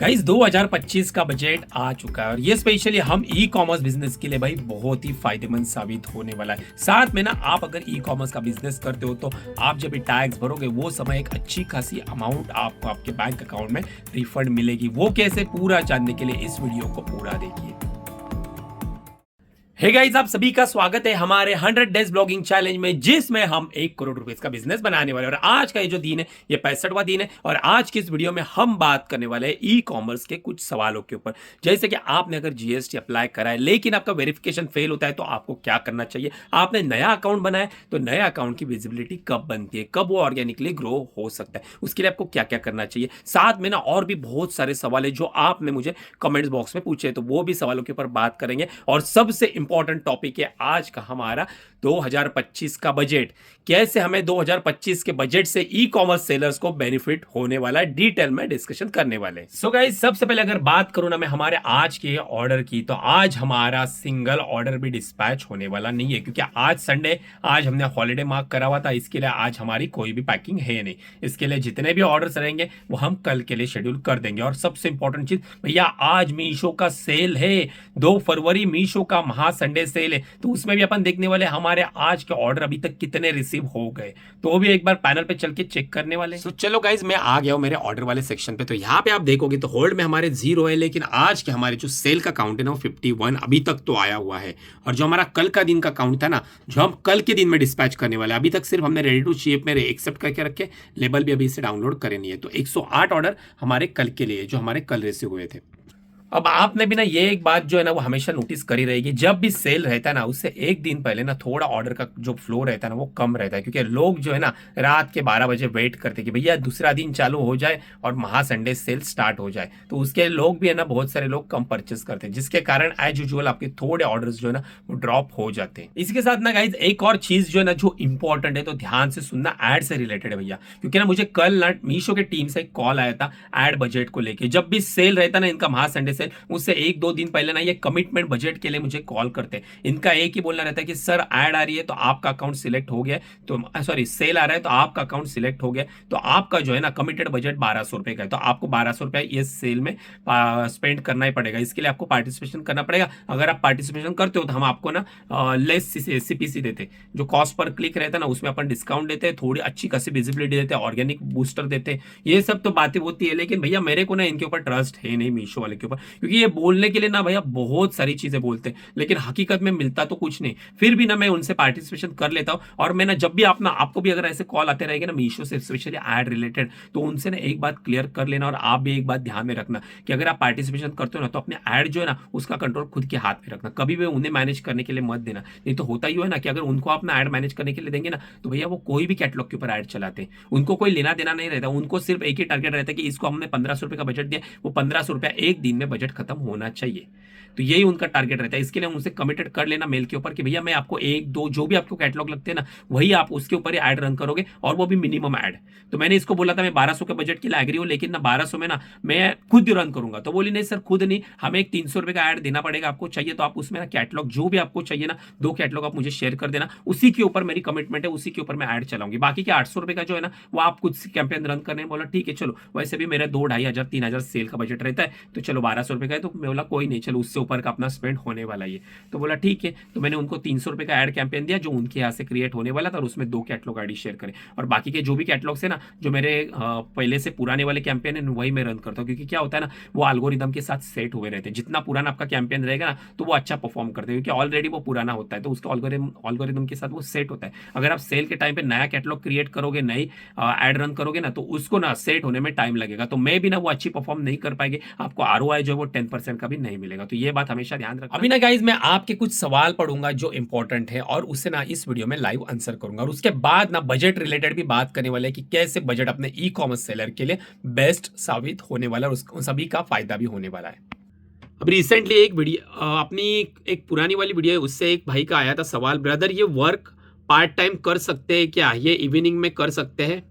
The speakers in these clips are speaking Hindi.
गाइस 2025 का बजट आ चुका है और ये स्पेशली हम ई कॉमर्स बिजनेस के लिए भाई बहुत ही फायदेमंद साबित होने वाला है। साथ में ना आप अगर ई कॉमर्स का बिजनेस करते हो तो आप जब भी टैक्स भरोगे वो समय एक अच्छी खासी अमाउंट आपको आपके बैंक अकाउंट में रिफंड मिलेगी। वो कैसे, पूरा जानने के लिए इस वीडियो को पूरा देखिए। हे गाइस, आप सभी का स्वागत है हमारे 100 डेज ब्लॉगिंग चैलेंज में, जिसमें हम 1 करोड़ रुपए का बिजनेस बनाने वाले हैं। और आज का ये जो दिन है ये 65वां दिन है और आज की इस वीडियो में हम बात करने वाले हैं ई कॉमर्स के कुछ सवालों के ऊपर। जैसे कि आपने अगर जीएसटी अप्लाई करा है लेकिन आपका वेरिफिकेशन फेल होता है तो आपको क्या करना चाहिए। आपने नया अकाउंट बनाया तो नया अकाउंट की विजिबिलिटी कब बनती है, कब वो ऑर्गेनिकली ग्रो हो सकता है, उसके लिए आपको क्या क्या करना चाहिए। साथ में ना और भी बहुत सारे सवाल है जो आपने मुझे कमेंट्स बॉक्स में पूछे, तो वो भी सवालों के ऊपर बात करेंगे। और सबसे इंपॉर्टेंट टॉपिक है आज का हमारा 2025 का बजट। कैसे हमें 2025 के बजट से ई कॉमर्स सेलर्स को बेनिफिट होने वाला है, डिटेल में डिस्कशन करने वाले। सो गाइस, सबसे पहले अगर बात करूं ना मैं हमारे आज के ऑर्डर की, तो आज हमारा सिंगल ऑर्डर भी डिस्पैच होने वाला नहीं है क्योंकि आज संडे, आज हमने हॉलीडे मार्क करा हुआ था। इसके लिए आज हमारी कोई भी पैकिंग है नहीं। इसके लिए जितने भी ऑर्डर्स रहेंगे वो हम कल के लिए शेड्यूल कर देंगे। और सबसे इंपॉर्टेंट चीज भैया, आज मीशो का सेल है, 2 फरवरी मीशो का महा संडे सेल है, तो उसमें भी अपन देखने वाले हमारे आज के ऑर्डर अभी तक कितने रिसीव हो गए, तो वो भी एक बार पैनल पे चल के चेक करने वाले। तो चलो गाइज, मैं आ गया हूं मेरे ऑर्डर वाले सेक्शन पे। तो यहाँ पे आप देखोगे तो होल्ड में हमारे 0 है, लेकिन आज के हमारे जो सेल का काउंट है ना वो 51 अभी तक तो आया हुआ है। और जो हमारा कल का दिन का काउंट था ना, जो हम कल के दिन में डिस्पैच करने वाले, अभी तक सिर्फ हमने रेडी टू शिप में एक्सेप्ट करके रखे, लेबल भी अभी से डाउनलोड करे नहीं है। तो 108 ऑर्डर हमारे कल के लिए जो हमारे कल रिसीव हुए थे। अब आपने भी ना ये एक बात जो है ना वो हमेशा नोटिस करी रहेगी, जब भी सेल रहता है ना उससे एक दिन पहले ना थोड़ा ऑर्डर का जो फ्लो रहता है ना वो कम रहता है, क्योंकि लोग जो है ना रात के 12 बजे वेट करते कि भैया दूसरा दिन चालू हो जाए और महा संडे सेल स्टार्ट हो जाए। तो उसके लोग भी है ना, बहुत सारे लोग कम परचेस करते हैं, जिसके कारण एज यूजुअल आपके थोड़े ऑर्डर्स जो है ना वो ड्रॉप हो जाते हैं। इसके साथ ना गाइज एक और चीज जो है ना जो इंपॉर्टेंट है, तो ध्यान से सुनना, एड से रिलेटेड है भैया। क्योंकि ना मुझे कल ना मीशो के टीम से कॉल आया था एड बजट को लेके। जब भी सेल रहता ना इनका महा संडे सेल, उससे 1-2 दिन पहले ना ये कमिटमेंट बजट के लिए मुझे कॉल करते हैं। इनका एक ही बोलना रहता है कि सर ऐड आ रही है तो आपका अकाउंट सिलेक्ट हो गया, तो सॉरी सेल आ रहा है तो आपका अकाउंट सिलेक्ट हो गया, तो आपका जो है ना कमिटेड बजट 1200 रुपए का है, तो आपको 1200 रुपए ये सेल में स्पेंड करना ही पड़ेगा। इसके लिए आपको पार्टिसिपेशन करना पड़ेगा। अगर आप पार्टिसिपेशन करते हो तो हम आपको ना लेस सीपीसी देते, जो कॉस्ट पर क्लिक रहता है ना उसमें अपन डिस्काउंट देते हैं, थोड़ी अच्छी खासी विजिबिलिटी देते हैं, ऑर्गेनिक बूस्टर देते हैं। ये सब तो बातें होती है, लेकिन भैया मेरे को ना इनके ऊपर ट्रस्ट है नहीं, मीशो वाले के ऊपर, क्योंकि ये बोलने के लिए ना भैया बहुत सारी चीजें बोलते हैं लेकिन हकीकत में मिलता तो कुछ नहीं। फिर भी ना मैं उनसे पार्टिसिपेशन कर लेता हूं। और मैं ना जब भी आपको भी अगर ऐसे कॉल आते रहेंगे ना मीशो से स्पेशली ऐड रिलेटेड, तो उनसे ना एक बात क्लियर कर लेना। और आप भी एक बात ध्यान में रखना कि अगर आप पार्टिसिपेशन करते हो ना तो अपने ऐड जो है ना उसका कंट्रोल खुद के हाथ में रखना, कभी भी उन्हें मैनेज करने के लिए मत देना। नहीं तो होता ही है ना कि अगर उनको अपना ऐड मैनेज करने के लिए देंगे ना तो भैया वो कोई भी कैटलॉग के ऊपर ऐड चलाते हैं, उनको कोई लेना देना नहीं रहता। उनको सिर्फ एक ही टारगेट रहता है कि इसको हमने 1500 रुपए का बजट दिया, वो 1500 रुपया एक दिन में बजट खत्म होना चाहिए। तो यही उनका टारगेट रहता है। इसके लिए उनसे कमिटेड कर लेना मेल के ऊपर कि भैया मैं आपको 1-2 जो भी आपको कैटलॉग लगते हैं ना वही आप उसके ऊपर ही ऐड रन करोगे, और वो भी मिनिमम ऐड। तो मैंने इसको बोला था मैं 1200 के बजट के लिए एग्री हूं, लेकिन ना 1200 में ना मैं खुद ही रन करूंगा। तो बोली नहीं सर खुद नहीं, हमें एक 300 रुपए का ऐड देना पड़ेगा, आपको चाहिए तो आप उसमें ना कैटलॉग जो भी आपको चाहिए ना 2 कैटलॉग आप मुझे शेयर कर देना, उसी के ऊपर मेरी कमिटमेंट है, उसी के ऊपर मैं ऐड चलाऊंगी। बाकी के 800 रुपए का जो है ना वो आप कुछ कैंपेन रन करने बोला ठीक है चलो, वैसे भी मेरा 2-2,500-3,000 सेल का बजट रहता है, तो चलो 1200 रुपए का है, तो मैं बोला कोई नहीं, चलो उससे ऊपर का अपना स्पेंड होने वाला है। तो बोला ठीक है, तो मैंने उनको 300 रुपए का ऐड कैंपेन दिया जो उनके यहाँ से क्रिएट होने वाला था, और उसमें 2 कैटलॉग आईडी शेयर करें। और बाकी के जो भी कैटलॉग्स है ना जो मेरे पहले से पुराने वाले कैंपेन है वही मैं रन करता हूँ, क्योंकि क्या होता है ना वो एल्गोरिदम के साथ सेट हुए रहते हैं। जितना पुराना आपका कैंपेन रहेगा ना तो वो अच्छा परफॉर्म करते हैं, क्योंकि ऑलरेडी वो पुराना होता है, तो उसका ऑलगोरिदम के साथ वो सेट होता है। अगर आप सेल के टाइम पे नया कैटलॉग क्रिएट करोगे, नई ऐड रन करोगे ना, तो उसको ना सेट होने में टाइम लगेगा, तो मैं भी ना वो अच्छी परफॉर्म नहीं कर पाएंगे, आपको आरओआई जो है वो 10% का भी नहीं मिलेगा। तो ये बात हमेशा ध्यान रखना। अभी ना गाइज मैं आपके कुछ सवाल पढ़ूंगा जो इंपॉर्टेंट है और उससे ना इस वीडियो में लाइव आंसर करूंगा, और उसके बाद ना बजट रिलेटेड भी बात करने वाले हैं कि कैसे बजट अपने ई कॉमर्स सेलर के लिए बेस्ट साबित होने वाला है और सभी का फायदा भी होने वाला है। अब रिसेंटली एक वीडियो अपनी एक पुरानी वाली वीडियो है, उससे एक भाई का आया था सवाल, ब्रदर ये वर्क पार्ट टाइम कर सकते हैं क्या, ये इवनिंग में कर सकते हैं।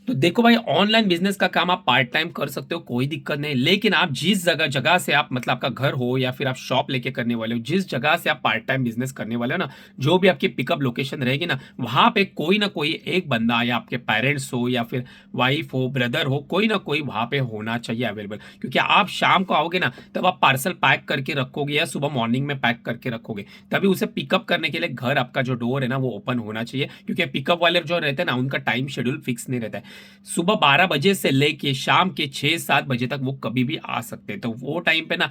तो देखो भाई, ऑनलाइन बिजनेस का काम आप पार्ट टाइम कर सकते हो, कोई दिक्कत नहीं। लेकिन आप जिस जगह जगह से आप मतलब आपका घर हो या फिर आप शॉप लेके करने वाले हो, जिस जगह से आप पार्ट टाइम बिजनेस करने वाले हो ना, जो भी आपकी पिकअप लोकेशन रहेगी ना, वहां पे कोई ना कोई एक बंदा, या आपके पेरेंट्स हो या फिर वाइफ हो, ब्रदर हो, कोई ना कोई वहां पे होना चाहिए अवेलेबल। क्योंकि आप शाम को आओगे ना, तब आप पार्सल पैक करके रखोगे या सुबह मॉर्निंग में पैक करके रखोगे, तभी उसे पिकअप करने के लिए घर आपका जो डोर है ना, वो ओपन होना चाहिए। क्योंकि पिकअप वाले जो रहते हैं ना, उनका टाइम शेड्यूल फिक्स नहीं रहता है। सुबह 12 बजे से लेके शाम के 6-7 बजे तक वो कभी भी आ सकते हैं। तो वो टाइम पे ना,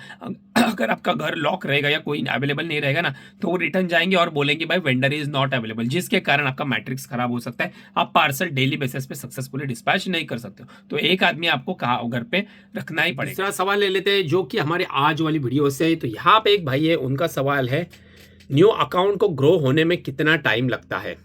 अगर आपका घर लॉक रहेगा या कोई अवेलेबल नहीं रहेगा ना, तो वो रिटर्न जाएंगे और बोलेंगे भाई वेंडर इज नॉट अवेलेबल, जिसके कारण आपका मैट्रिक्स खराब हो सकता है। आप पार्सल डेली बेसिस पे सक्सेसफुली डिस्पैच नहीं कर सकते हो। तो एक आदमी आपको कहा घर पे रखना ही पड़ेगा। दूसरा सवाल ले लेते हैं, जो कि हमारे आज वाली वीडियो से है। तो यहाँ पे एक भाई है, उनका सवाल है, न्यू अकाउंट को ग्रो होने में कितना टाइम लगता है?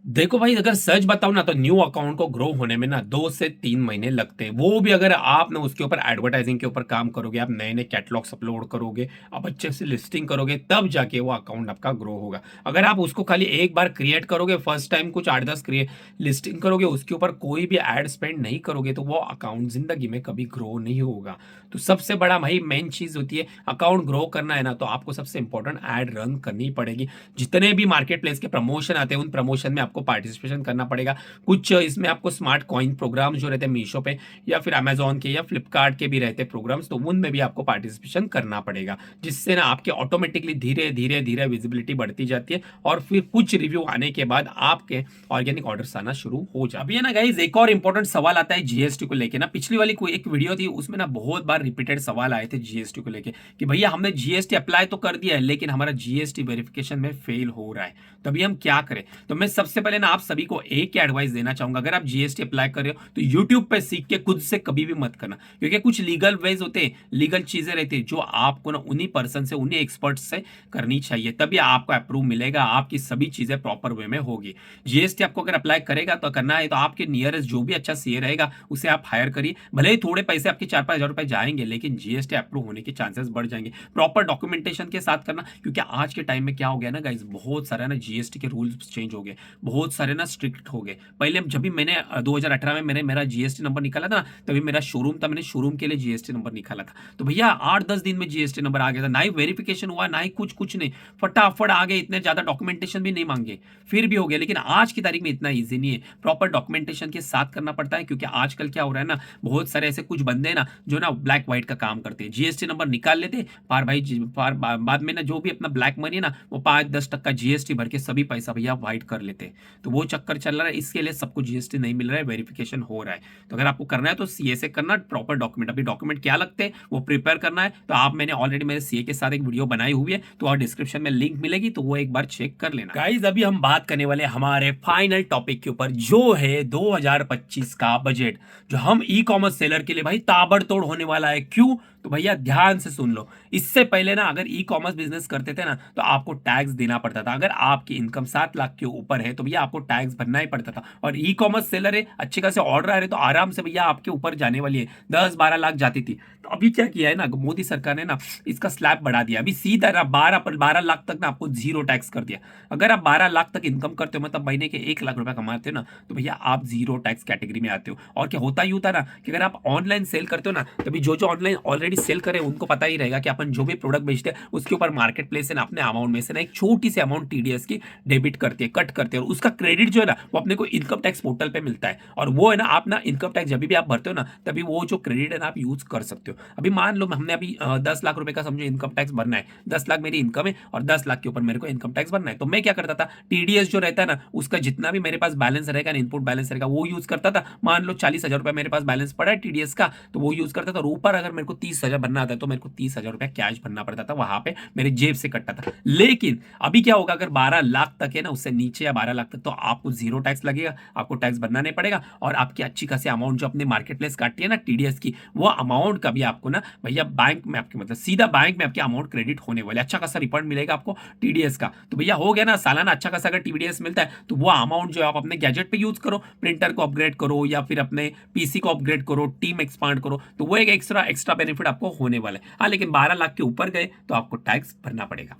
देखो भाई, अगर सच बताऊं ना, तो न्यू अकाउंट को ग्रो होने में ना 2 से 3 महीने लगते हैं। वो भी अगर आप ना उसके ऊपर एडवर्टाइजिंग के ऊपर काम करोगे, आप नए नए कैटलॉग्स अपलोड करोगे, आप अच्छे से लिस्टिंग करोगे, तब जाके वो अकाउंट आपका ग्रो होगा। अगर आप उसको खाली एक बार क्रिएट करोगे, फर्स्ट टाइम कुछ 8-10 लिस्टिंग करोगे, उसके ऊपर कोई भी एड स्पेंड नहीं करोगे, तो वो अकाउंट जिंदगी में कभी ग्रो नहीं होगा। तो सबसे बड़ा भाई मेन चीज होती है, अकाउंट ग्रो करना है ना, तो आपको सबसे इंपॉर्टेंट एड रन करनी पड़ेगी। जितने भी मार्केट प्लेस के प्रमोशन आते हैं, उन प्रमोशन में आपको पार्टिसिपेशन करना पड़ेगा। कुछ इसमें आपको स्मार्ट कॉइन प्रोग्राम जो रहते हैं मीशो पे या फिर अमेजोन के या फ्लिपकार्ट के भी रहते हैं प्रोग्राम्स, तो उनमें भी आपको पार्टिसिपेशन करना पड़ेगा, जिससे ना आपके ऑटोमेटिकली धीरे धीरे धीरे विजिबिलिटी बढ़ती जाती है, और फिर कुछ रिव्यू आने के बाद आपके ऑर्गेनिक ऑर्डर्स आना शुरू हो जाए। अभी है ना गाइस, एक और इंपॉर्टेंट सवाल आता है जीएसटी को लेके ना। पिछली वाली कोई एक वीडियो थी, उसमें ना बहुत बार रिपीटेड सवाल आए थे जीएसटी को लेके, कि भैया हमने जीएसटी अप्लाई तो कर दिया है, लेकिन हमारा जीएसटी वेरिफिकेशन में फेल हो रहा है, तभी हम क्या करें? तो मैं सबसे पहले ना आप सभी को एक ही एडवाइस देना चाहूंगा, अगर आप जीएसटी अप्लाई कर रहे हो तो यूट्यूब पे सीख के खुद से कभी भी मत करना। क्योंकि कुछ लीगल वेज होते हैं, लीगल चीजें रहती है, जो आपको ना उन्हीं पर्सन से, उन्हीं एक्सपर्ट से करनी चाहिए, तभी आपको अप्रूव मिलेगा, आपकी सभी चीजें प्रॉपर वे में होगी। जीएसटी आपको अगर अप्लाई करेगा तो करना है, तो आपके नियरेस्ट जो भी अच्छा सीए रहेगा उसे आप हायर करिए। भले ही थोड़े पैसे आपके 4-5 हजार रुपए जाएंगे, लेकिन जीएसटी अप्रूव होने के चांसेस बढ़ जाएंगे। प्रॉपर डॉक्यूमेंटेशन के साथ करना, क्योंकि आज के टाइम में क्या हो गया ना गाइस, बहुत सारा ना जीएसटी के रूल्स चेंज हो गए, बहुत सारे ना स्ट्रिक्ट हो गए। पहले जब भी मैंने 2018 में मैंने मेरा जीएसटी नंबर निकाला था, तभी मेरा शोरूम था, मैंने शोरूम के लिए जीएसटी नंबर निकाला था, तो भैया 8-10 दिन में जीएसटी नंबर आ गया था, ना ही वेरिफिकेशन हुआ, ना ही कुछ नहीं, फटाफट आ गए, इतने ज्यादा डॉक्यूमेंटेशन भी नहीं मांगे, फिर भी हो गया। लेकिन आज की तारीख में इतना ईजी नहीं है, प्रॉपर डॉक्यूमेंटेशन के साथ करना पड़ता है। क्योंकि आजकल क्या हो रहा है ना, बहुत सारे ऐसे कुछ बंदे ना, जो ना ब्लैक व्हाइट का काम करते हैं, जीएसटी नंबर निकाल लेते, पार भाई पार बाद में ना जो भी अपना ब्लैक मनी है ना, वो 5-10% का जीएसटी भर के सभी पैसा भैया व्हाइट कर लेते। तो वो चक्कर चल रहा है, इसके लिए सबको जीएसटी नहीं मिल रहा है, वेरिफिकेशन हो रहा है। तो अगर आपको करना है तो सीए से करना, प्रॉपर डॉक्यूमेंट। अभी डॉक्यूमेंट क्या लगते हैं वो प्रिपेयर करना है, तो आप, मैंने ऑलरेडी मेरे सीए के साथ एक वीडियो बनाई हुई है, तो और डिस्क्रिप्शन में लिंक मिलेगी, तो वो एक बार चेक कर लेना। गाइस, अभी हम बात करने वाले हमारे फाइनल टॉपिक के ऊपर, जो है 2025 का बजट, जो हम ई कॉमर्स सेलर के लिए भाई ताबड़तोड़ होने वाला है। क्यों? तो भैया ध्यान से सुन लो। इससे पहले ना, अगर ई कॉमर्स बिजनेस करते थे ना, तो आपको टैक्स देना पड़ता था। अगर आपकी इनकम 7 लाख के ऊपर है, तो भैया आपको टैक्स भरना ही पड़ता था। और ई कॉमर्स सेलर है, अच्छे खासे ऑर्डर आ रहे, तो आराम से भैया आपके ऊपर जाने वाली है, 10-12 लाख जाती थी। तो अभी क्या किया है ना मोदी सरकार ने ना, इसका स्लैब बढ़ा दिया। अभी सीधा ना 12 लाख तक ना आपको जीरो टैक्स कर दिया। अगर आप 12 लाख तक इनकम करते हो, मतलब महीने के 1 लाख रुपए कमाते हो ना, तो भैया आप जीरो टैक्स कैटेगरी में आते हो। और क्या होता ही होता ना, कि अगर आप ऑनलाइन सेल करते हो ना, तभी जो ऑनलाइन ऑलरेडी सेल करे उनको पता ही रहेगा कि अपन जो भी प्रोडक्ट बेचते हैं, उसके ऊपर मार्केट प्लेस से ना अपने अमाउंट में से ना एक छोटी सी अमाउंट टीडीएस की डेबिट करते हैं, कट करते हैं, और उसका क्रेडिट जो है ना, वो अपने को इनकम टैक्स पोर्टल पे मिलता है। और वो है ना, आप ना इनकम टैक्स जब भी आप भरते हो ना, तभी वो जो क्रेडिट है ना, आप यूज कर सकते हो। अभी मान लो हमने अभी 10 लाख रुपए का समझो इनकम टैक्स भरना है, 10 लाख मेरी इनकम है और 10 लाख के ऊपर मेरे को इनकम टैक्स भरना है, तो मैं क्या करता था, टीडीएस जो रहता है ना, उसका जितना भी मेरे पास बैलेंस रहेगा, इनपुट बैलेंस रहेगा, वो यूज करता था। मान लो 40,000 रुपए मेरे पास बैलेंस पड़ा है टीडीएस का, तो वो यूज करता था। और ऊपर अगर मेरे को 30,000 भरना आता है, तो मेरे को 30,000 रुपया कैश भरना पड़ता था, वहां पे मेरे जेब से कटता था। लेकिन अभी क्या होगा, अगर 12 लाख तक है ना, उससे नीचे या 12 लाख तक, तो आपको जीरो टैक्स लगेगा, आपको टैक्स भरना नहीं पड़ेगा। और आपकी अच्छी खासी अमाउंट जो अपने मार्केट प्लेस काटती है ना टीडीएस की, वो अमाउंट का भी आपको ना भैया बैंक में आपके, मतलब सीधा बैंक में आपके अमाउंट क्रेडिट होने वाले, अच्छा खासा रिफंड मिलेगा आपको टीडीएस का। तो भैया हो गया ना, सालाना अच्छा खासा अगर टीडीएस मिलता है, तो वो अमाउंट जो आप अपने गैजेट पे यूज करो, प्रिंटर को अपग्रेड करो या फिर अपने पीसी को अपग्रेड करो, टीम एक्सपांड करो, तो वो एक एक्स्ट्रा बेनिफिट आपको होने वाला है। हाँ, लेकिन 12 लाख के ऊपर गए तो आपको टैक्स भरना पड़ेगा।